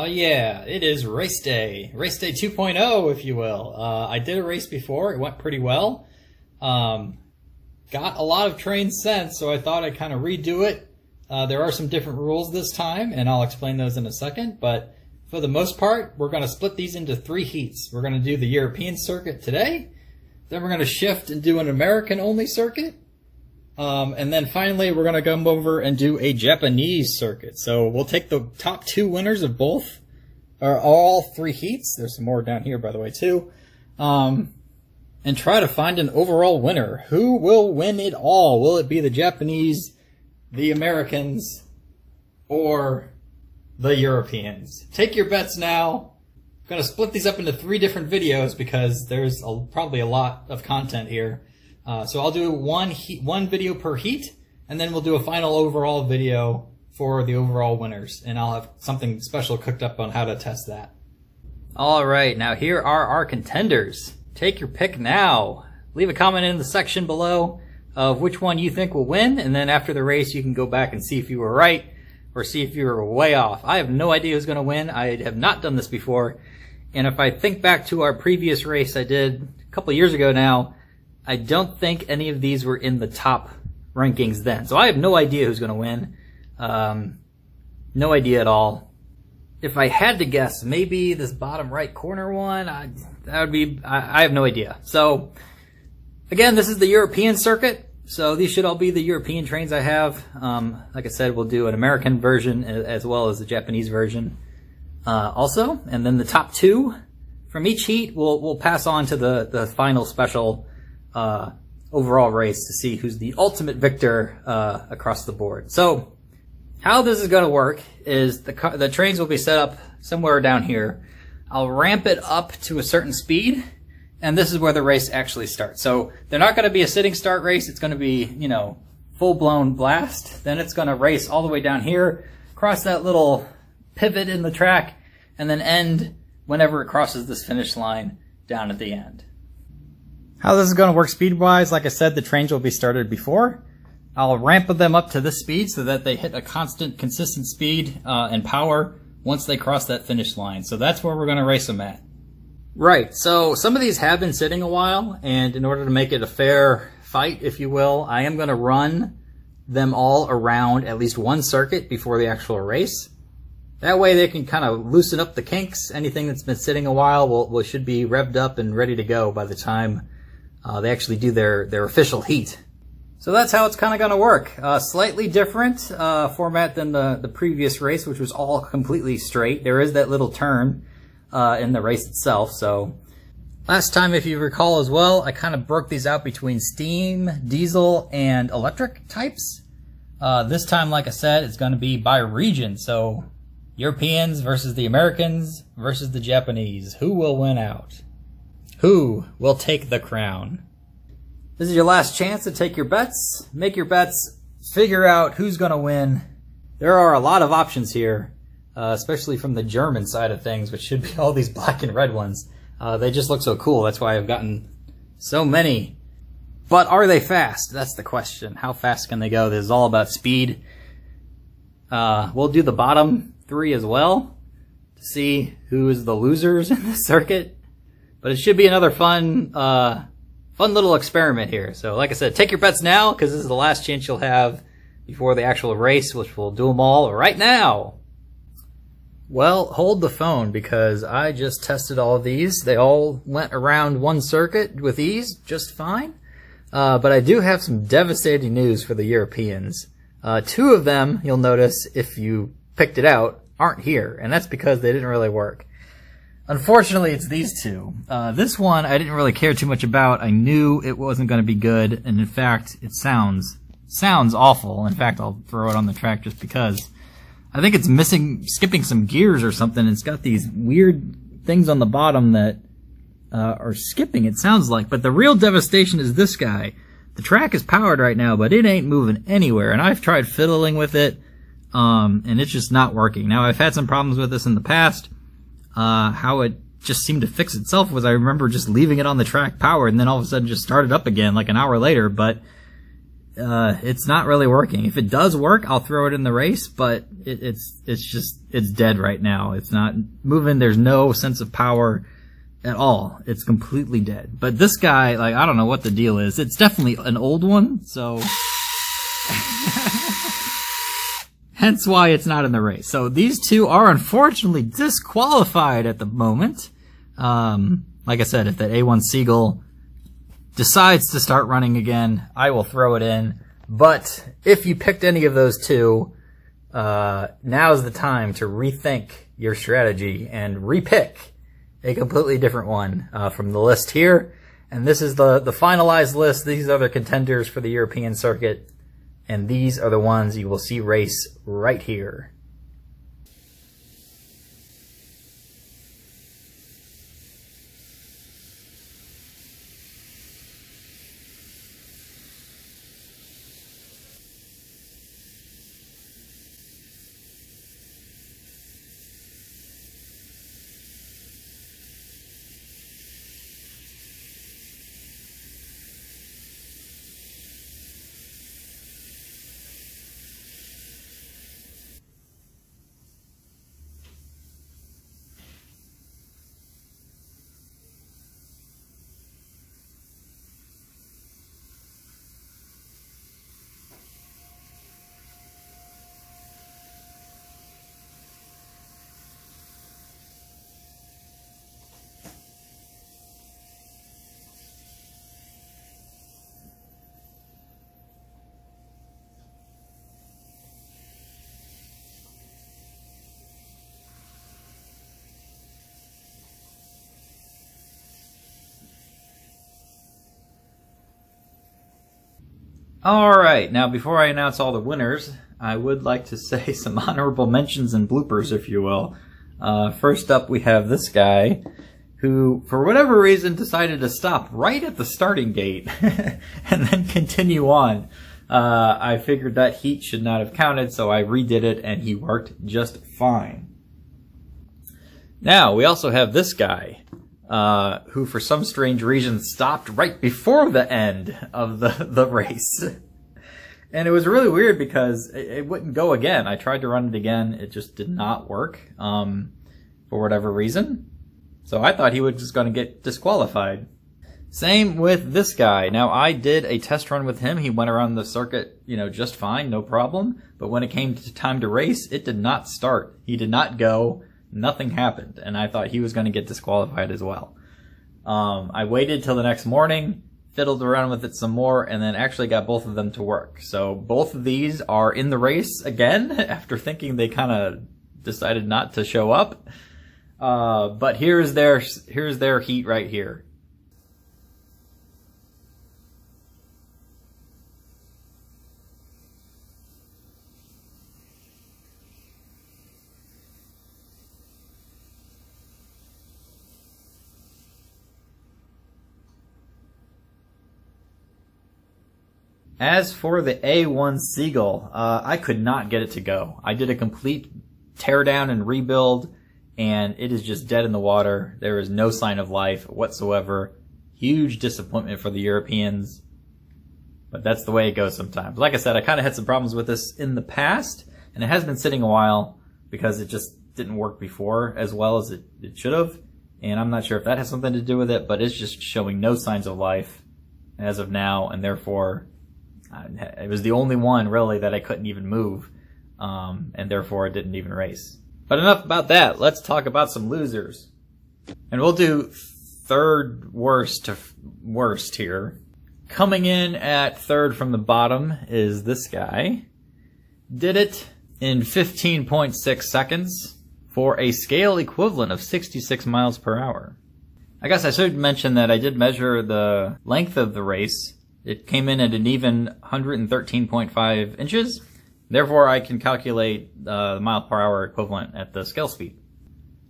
Oh yeah, it is race day. Race day 2.0, if you will. I did a race before. It went pretty well. Got a lot of trained sense, so I thought I'd kind of redo it. There are some different rules this time, and I'll explain those in a second. But for the most part, we're going to split these into 3 heats. We're going to do the European circuit today. Then we're going to shift and do an American-only circuit. And then finally, we're going to come over and do a Japanese circuit. So we'll take the top 2 winners of both, or all 3 heats. There's some more down here, by the way, too. And try to find an overall winner. Who will win it all? Will it be the Japanese, the Americans, or the Europeans? Take your bets now. I'm going to split these up into 3 different videos because there's probably a lot of content here. So I'll do one video per heat, and then we'll do a final overall video for the overall winners, and I'll have something special cooked up on how to test that. Alright, now here are our contenders. Take your pick now. Leave a comment in the section below of which one you think will win, and then after the race you can go back and see if you were right, or see if you were way off. I have no idea who's going to win. I have not done this before, and if I think back to our previous race I did a couple years ago now, I don't think any of these were in the top rankings then. So I have no idea who's going to win. No idea at all. If I had to guess, maybe this bottom right corner one, I have no idea. So again, this is the European circuit. So these should all be the European trains I have. Like I said, we'll do an American version as well as the Japanese version also. And then the top 2 from each heat, we'll pass on to the final special overall race to see who's the ultimate victor across the board. So how this is going to work is the trains will be set up somewhere down here. I'll ramp it up to a certain speed, and this is where the race actually starts. So they're not going to be a sitting start race. It's going to be, you know, full-blown blast. Then it's going to race all the way down here, cross that little pivot in the track, and then end whenever it crosses this finish line down at the end. How this is going to work speed-wise, like I said, the trains will be started before. I'll ramp them up to this speed so that they hit a constant, consistent speed and power once they cross that finish line. So that's where we're going to race them at. Right, so some of these have been sitting a while, and in order to make it a fair fight, if you will, I am going to run them all around at least one circuit before the actual race. That way they can kind of loosen up the kinks. Anything that's been sitting a while should be revved up and ready to go by the time they actually do their official heat. So that's how it's kind of going to work. Slightly different format than the previous race, which was all completely straight. There is that little turn in the race itself. So last time, if you recall as well, I kind of broke these out between steam, diesel, and electric types. This time, like I said, it's going to be by region. So Europeans versus the Americans versus the Japanese. Who will win out? Who will take the crown? This is your last chance to take your bets. Make your bets. Figure out who's going to win. There are a lot of options here, especially from the German side of things, which should be all these black and red ones. They just look so cool. That's why I've gotten so many. But are they fast? That's the question. How fast can they go? This is all about speed. We'll do the bottom 3 as well to see who is the losers in the circuit. But it should be another fun little experiment here. So like I said, take your bets now, because this is the last chance you'll have before the actual race, which we'll do them all right now. Well, hold the phone, because I just tested all of these. They all went around one circuit with ease, just fine. But I do have some devastating news for the Europeans. 2 of them, you'll notice, if you picked it out, aren't here, and that's because they didn't really work. Unfortunately, it's these 2. This one I didn't really care too much about. I knew it wasn't going to be good, and in fact, it sounds awful. In fact, I'll throw it on the track just because. I think it's skipping some gears or something. It's got these weird things on the bottom that are skipping, it sounds like. But the real devastation is this guy. The track is powered right now, but it ain't moving anywhere, and I've tried fiddling with it, and it's just not working. Now, I've had some problems with this in the past. How it just seemed to fix itself was I remember just leaving it on the track powered and then all of a sudden just started up again like an hour later, but it's not really working. If it does work, I'll throw it in the race, but it's dead right now. It's not moving. There's no sense of power at all. It's completely dead. But this guy, like, I don't know what the deal is. It's definitely an old one, so hence why it's not in the race. So these two are unfortunately disqualified at the moment. Like I said, if that A1 Seagull decides to start running again, I will throw it in. But if you picked any of those two, now's the time to rethink your strategy and repick a completely different one from the list here. And this is the finalized list. These are the contenders for the European circuit, and these are the ones you will see race right here. Alright, now before I announce all the winners, I would like to say some honorable mentions and bloopers, if you will. First up, we have this guy, who, for whatever reason, decided to stop right at the starting gate, and then continue on. I figured that heat should not have counted, so I redid it, and he worked just fine. Now, we also have this guy, who for some strange reason stopped right before the end of the race. And it was really weird because it wouldn't go again. I tried to run it again. It just did not work, for whatever reason. So I thought he was just going to get disqualified. Same with this guy. Now, I did a test run with him. He went around the circuit, you know, just fine, no problem. But when it came to time to race, it did not start. He did not go. Nothing happened, and I thought he was going to get disqualified as well. I waited till the next morning, fiddled around with it some more, and then actually got both of them to work. So both of these are in the race again, after thinking they kind of decided not to show up. But here's their heat right here. As for the A1 Seagull, I could not get it to go. I did a complete teardown and rebuild, and it is just dead in the water. There is no sign of life whatsoever. Huge disappointment for the Europeans, but that's the way it goes sometimes. Like I said, I kind of had some problems with this in the past, and it has been sitting a while because it just didn't work before as well as it should have, and I'm not sure if that has something to do with it, but it's just showing no signs of life as of now, and therefore it was the only one, really, that I couldn't even move, and therefore it didn't even race. But enough about that. Let's talk about some losers. And we'll do third worst to worst here. Coming in at third from the bottom is this guy. Did it in 15.6 seconds for a scale equivalent of 66 miles per hour. I guess I should mention that I did measure the length of the race. It came in at an even 113.5 inches. Therefore, I can calculate the mile per hour equivalent at the scale speed.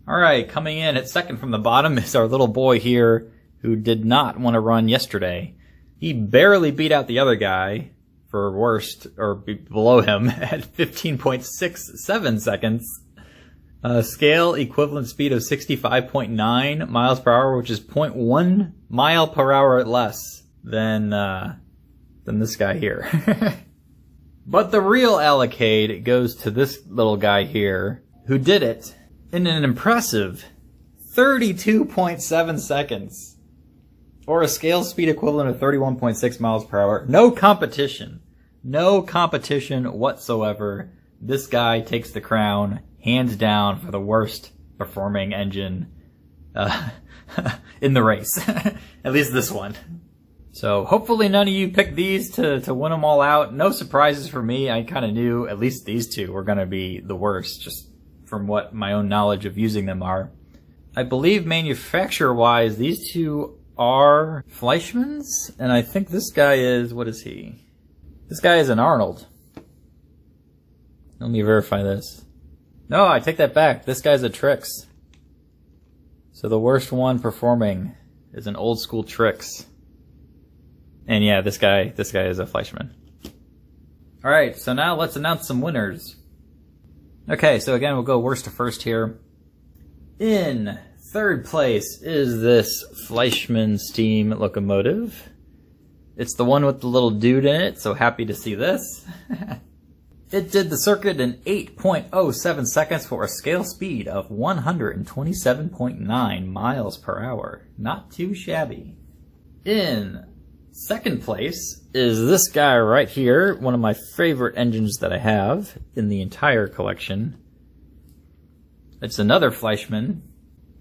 Alright, coming in at second from the bottom is our little boy here who did not want to run yesterday. He barely beat out the other guy for worst, or below him, at 15.67 seconds. Scale equivalent speed of 65.9 miles per hour, which is 0.1 mile per hour less than than this guy here. But the real allocate goes to this little guy here, who did it in an impressive 32.7 seconds. Or a scale speed equivalent of 31.6 miles per hour. No competition. No competition whatsoever. This guy takes the crown, hands down, for the worst performing engine in the race. At least this one. So hopefully none of you picked these to win them all out. No surprises for me. I kind of knew at least these two were going to be the worst, just from what my own knowledge of using them are. I believe manufacturer-wise, these two are Fleischmann's, and I think this guy is, what is he? This guy is an Arnold. Let me verify this. No, I take that back. This guy's a Trix. So the worst one performing is an old school Trix. And yeah, this guy is a Fleischmann. Alright, so now let's announce some winners. Okay, so again, we'll go worst to first here. In third place is this Fleischmann steam locomotive. It's the one with the little dude in it, so happy to see this. It did the circuit in 8.07 seconds for a scale speed of 127.9 miles per hour. Not too shabby. In second place is this guy right here, one of my favorite engines that I have in the entire collection. It's another Fleischmann.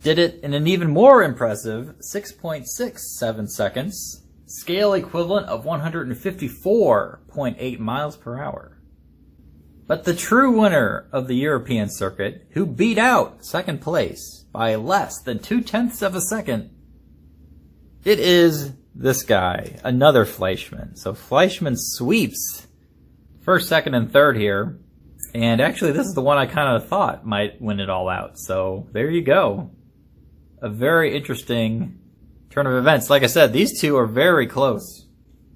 Did it in an even more impressive 6.67 seconds, scale equivalent of 154.8 miles per hour. But the true winner of the European circuit, who beat out second place by less than 0.2 of a second, it is this guy, another Fleischmann. So Fleischmann sweeps first, second, and third here. And actually, this is the one I kind of thought might win it all out. So there you go. A very interesting turn of events. Like I said, these two are very close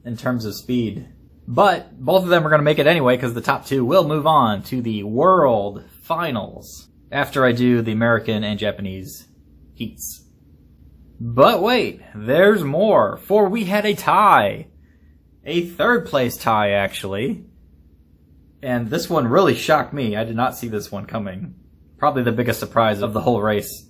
in terms of speed. But both of them are going to make it anyway because the top two will move on to the World Finals after I do the American and Japanese heats. But wait, there's more, for we had a tie. A third place tie, actually. And this one really shocked me. I did not see this one coming. Probably the biggest surprise of the whole race.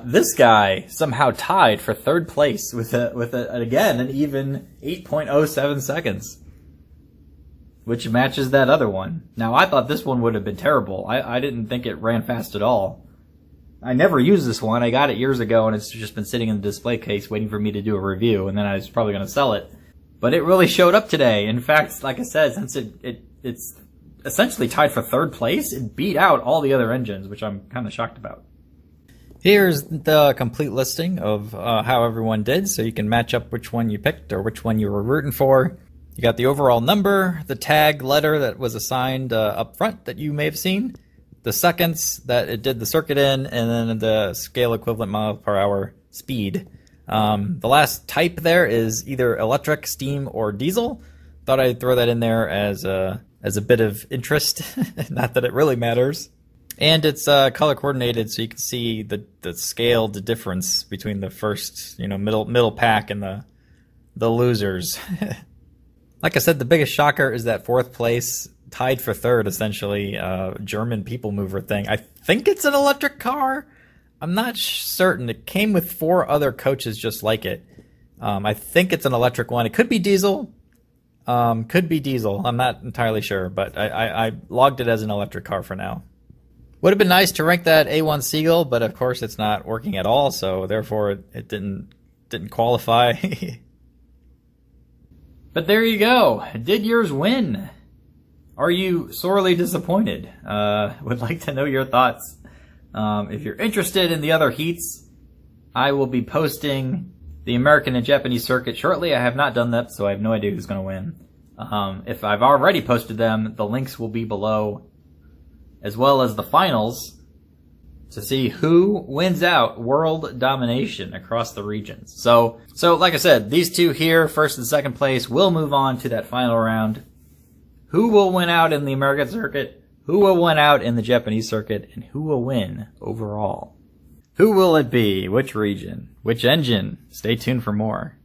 This guy somehow tied for third place with again, an even 8.07 seconds. Which matches that other one. Now, I thought this one would have been terrible. I didn't think it ran fast at all. I never used this one. I got it years ago, and it's just been sitting in the display case waiting for me to do a review, and then I was probably going to sell it. But it really showed up today. In fact, like I said, since it's essentially tied for third place, it beat out all the other engines, which I'm kind of shocked about. Here's the complete listing of how everyone did, so you can match up which one you picked or which one you were rooting for. You got the overall number, the tag letter that was assigned up front that you may have seen, the seconds that it did the circuit in, and then the scale equivalent mile per hour speed. The last type there is either electric, steam, or diesel. Thought I'd throw that in there as a bit of interest, not that it really matters. And it's color coordinated, so you can see the scaled difference between the first, middle pack and the losers. Like I said, the biggest shocker is that fourth place, tied for third, essentially, German people mover thing. I think it's an electric car. I'm not certain. It came with 4 other coaches just like it. I think it's an electric one. It could be diesel. Could be diesel. I'm not entirely sure, but I logged it as an electric car for now. Would have been nice to rank that A1 Seagull, but of course it's not working at all, so therefore it didn't qualify. But there you go. Did yours win? Are you sorely disappointed? Would like to know your thoughts. If you're interested in the other heats, I will be posting the American and Japanese circuit shortly. I have not done that, so I have no idea who's going to win. If I've already posted them, the links will be below, as well as the finals, to see who wins out world domination across the regions. So like I said, these two here, first and second place, will move on to that final round. Who will win out in the American circuit? Who will win out in the Japanese circuit? And who will win overall? Who will it be? Which region? Which engine? Stay tuned for more.